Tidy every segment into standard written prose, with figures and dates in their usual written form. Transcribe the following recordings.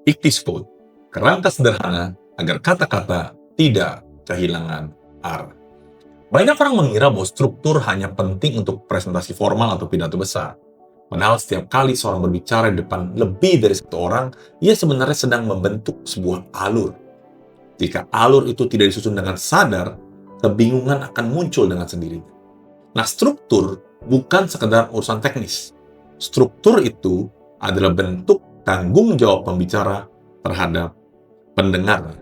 Iktis Code, kerangka sederhana agar kata-kata tidak kehilangan arah. Banyak orang mengira bahwa struktur hanya penting untuk presentasi formal atau pidato besar. Padahal setiap kali seorang berbicara di depan lebih dari satu orang, ia sebenarnya sedang membentuk sebuah alur. Jika alur itu tidak disusun dengan sadar, kebingungan akan muncul dengan sendirinya. Nah, struktur bukan sekedar urusan teknis. Struktur itu adalah bentuk tanggung jawab pembicara terhadap pendengar.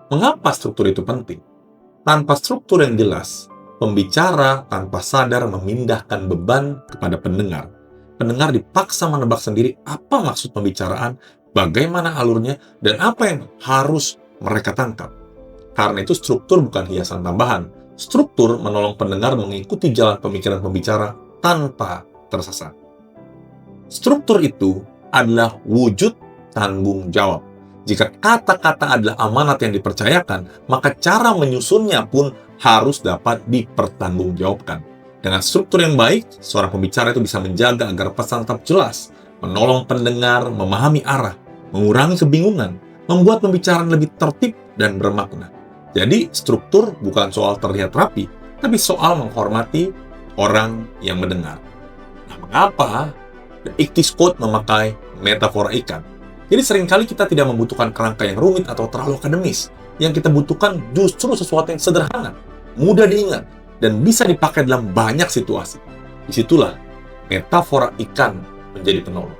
Mengapa struktur itu penting? Tanpa struktur yang jelas, pembicara tanpa sadar memindahkan beban kepada pendengar. Pendengar dipaksa menebak sendiri apa maksud pembicaraan, bagaimana alurnya, dan apa yang harus mereka tangkap. Karena itu struktur bukan hiasan tambahan. Struktur menolong pendengar mengikuti jalan pemikiran pembicara tanpa tersesat. Struktur itu adalah wujud tanggung jawab. Jika kata-kata adalah amanat yang dipercayakan, maka cara menyusunnya pun harus dapat dipertanggungjawabkan. Dengan struktur yang baik, seorang pembicara itu bisa menjaga agar pesan tetap jelas, menolong pendengar memahami arah, mengurangi kebingungan, membuat pembicaraan lebih tertib dan bermakna. Jadi, struktur bukan soal terlihat rapi, tapi soal menghormati orang yang mendengar. Nah, mengapa The Iktis Code memakai metafora ikan? Jadi seringkali kita tidak membutuhkan kerangka yang rumit atau terlalu akademis. Yang kita butuhkan justru sesuatu yang sederhana, mudah diingat, dan bisa dipakai dalam banyak situasi. Disitulah metafora ikan menjadi penolong.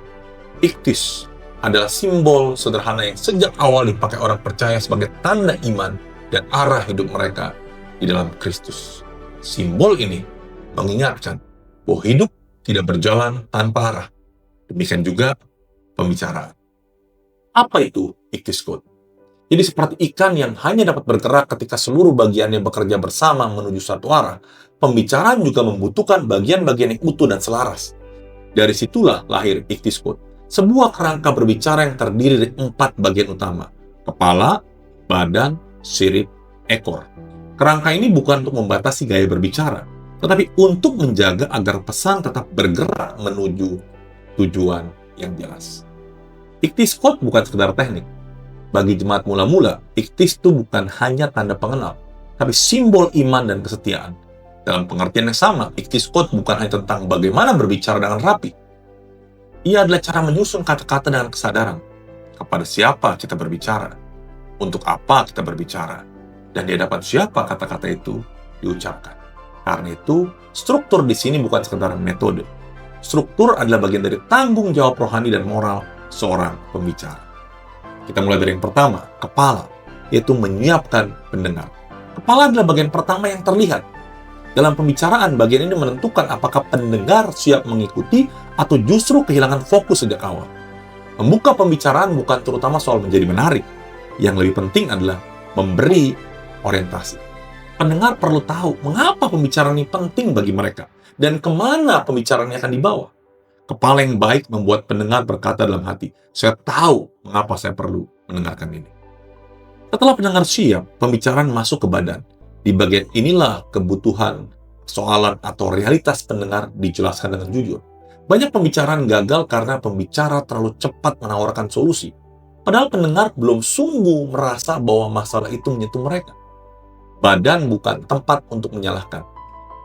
Iktis adalah simbol sederhana yang sejak awal dipakai orang percaya sebagai tanda iman dan arah hidup mereka di dalam Kristus. Simbol ini mengingatkan bahwa hidup tidak berjalan tanpa arah. Demikian juga pembicaraan. Apa itu Iktis Code? Jadi seperti ikan yang hanya dapat bergerak ketika seluruh bagiannya bekerja bersama menuju satu arah, pembicaraan juga membutuhkan bagian-bagian yang utuh dan selaras. Dari situlah lahir Iktis Code, sebuah kerangka berbicara yang terdiri dari 4 bagian utama: kepala, badan, sirip, ekor. Kerangka ini bukan untuk membatasi gaya berbicara, tetapi untuk menjaga agar pesan tetap bergerak menuju tujuan yang jelas. Iktis Code bukan sekedar teknik. Bagi jemaat mula-mula, iktis itu bukan hanya tanda pengenal, tapi simbol iman dan kesetiaan. Dalam pengertian yang sama, Iktis Code bukan hanya tentang bagaimana berbicara dengan rapi. Ia adalah cara menyusun kata-kata dengan kesadaran. Kepada siapa kita berbicara, untuk apa kita berbicara, dan di hadapan siapa kata-kata itu diucapkan. Karena itu, struktur di sini bukan sekedar metode. Struktur adalah bagian dari tanggung jawab rohani dan moral seorang pembicara. Kita mulai dari yang pertama, kepala, yaitu menyiapkan pendengar. Kepala adalah bagian pertama yang terlihat. Dalam pembicaraan, bagian ini menentukan apakah pendengar siap mengikuti atau justru kehilangan fokus sejak awal. Membuka pembicaraan bukan terutama soal menjadi menarik. Yang lebih penting adalah memberi orientasi. Pendengar perlu tahu mengapa pembicaraan ini penting bagi mereka dan kemana pembicaraan ini akan dibawa. Kepala yang baik membuat pendengar berkata dalam hati, saya tahu mengapa saya perlu mendengarkan ini. Setelah pendengar siap, pembicaraan masuk ke badan. Di bagian inilah kebutuhan, soalan, atau realitas pendengar dijelaskan dengan jujur. Banyak pembicaraan gagal karena pembicara terlalu cepat menawarkan solusi. Padahal pendengar belum sungguh merasa bahwa masalah itu menyentuh mereka. Badan bukan tempat untuk menyalahkan.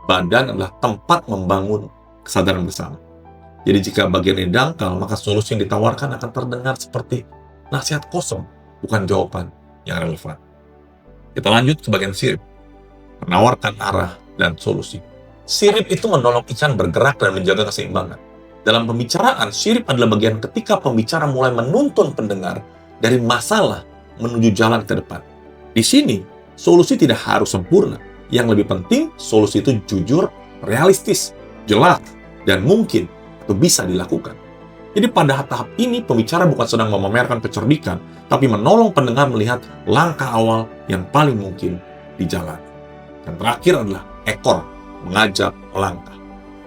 Badan adalah tempat membangun kesadaran bersama. Jadi jika bagian ini dangkal, maka solusi yang ditawarkan akan terdengar seperti nasihat kosong, bukan jawaban yang relevan. Kita lanjut ke bagian sirip. Menawarkan arah dan solusi. Sirip itu menolong ikan bergerak dan menjaga keseimbangan. Dalam pembicaraan, sirip adalah bagian ketika pembicara mulai menuntun pendengar dari masalah menuju jalan ke depan. Di sini, solusi tidak harus sempurna. Yang lebih penting, solusi itu jujur, realistis, jelas, dan mungkin atau bisa dilakukan. Jadi pada tahap ini, pembicara bukan sedang memamerkan kecerdikan, tapi menolong pendengar melihat langkah awal yang paling mungkin dijalani. Dan terakhir adalah ekor, mengajak melangkah.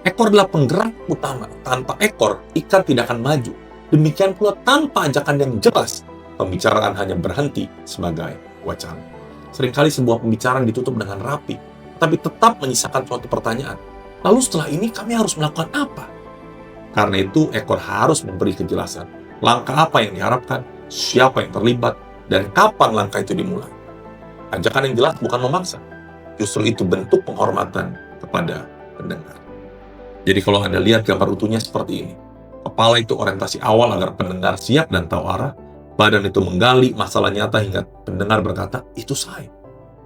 Ekor adalah penggerak utama. Tanpa ekor, ikan tidak akan maju. Demikian pula tanpa ajakan yang jelas, pembicaraan hanya berhenti sebagai wacana. Seringkali sebuah pembicaraan ditutup dengan rapi, tapi tetap menyisakan suatu pertanyaan. Lalu setelah ini kami harus melakukan apa? Karena itu, ekor harus memberi kejelasan. langkah apa yang diharapkan, siapa yang terlibat, dan kapan langkah itu dimulai. Ajakan yang jelas bukan memaksa, justru itu bentuk penghormatan kepada pendengar. Jadi kalau Anda lihat gambar utuhnya seperti ini. Kepala itu orientasi awal agar pendengar siap dan tahu arah. Badan itu menggali masalah nyata hingga pendengar berkata, itu saya.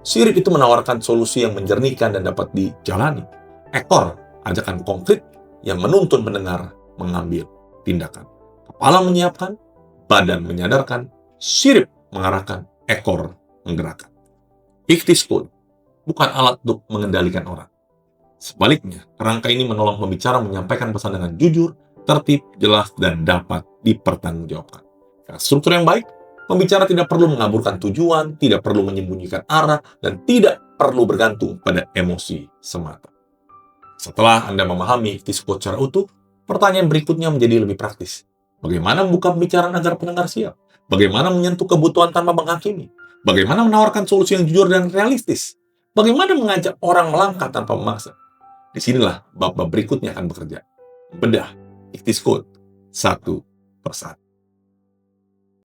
Sirip itu menawarkan solusi yang menjernihkan dan dapat dijalani. Ekor, ajakan konkret yang menuntun pendengar mengambil tindakan. Kepala menyiapkan, badan menyadarkan, sirip mengarahkan, ekor menggerakkan. Ikhtisqul bukan alat untuk mengendalikan orang. Sebaliknya, kerangka ini menolong pembicara menyampaikan pesan dengan jujur, tertib, jelas, dan dapat dipertanggungjawabkan. Dengan struktur yang baik, pembicara tidak perlu mengaburkan tujuan, tidak perlu menyembunyikan arah, dan tidak perlu bergantung pada emosi semata. Setelah Anda memahami ikhtisqul secara utuh, pertanyaan berikutnya menjadi lebih praktis. Bagaimana membuka pembicaraan agar pendengar siap? Bagaimana menyentuh kebutuhan tanpa menghakimi? Bagaimana menawarkan solusi yang jujur dan realistis? Bagaimana mengajak orang melangkah tanpa memaksa? Disinilah bab-bab berikutnya akan bekerja. Bedah ikhtisqul satu persatu.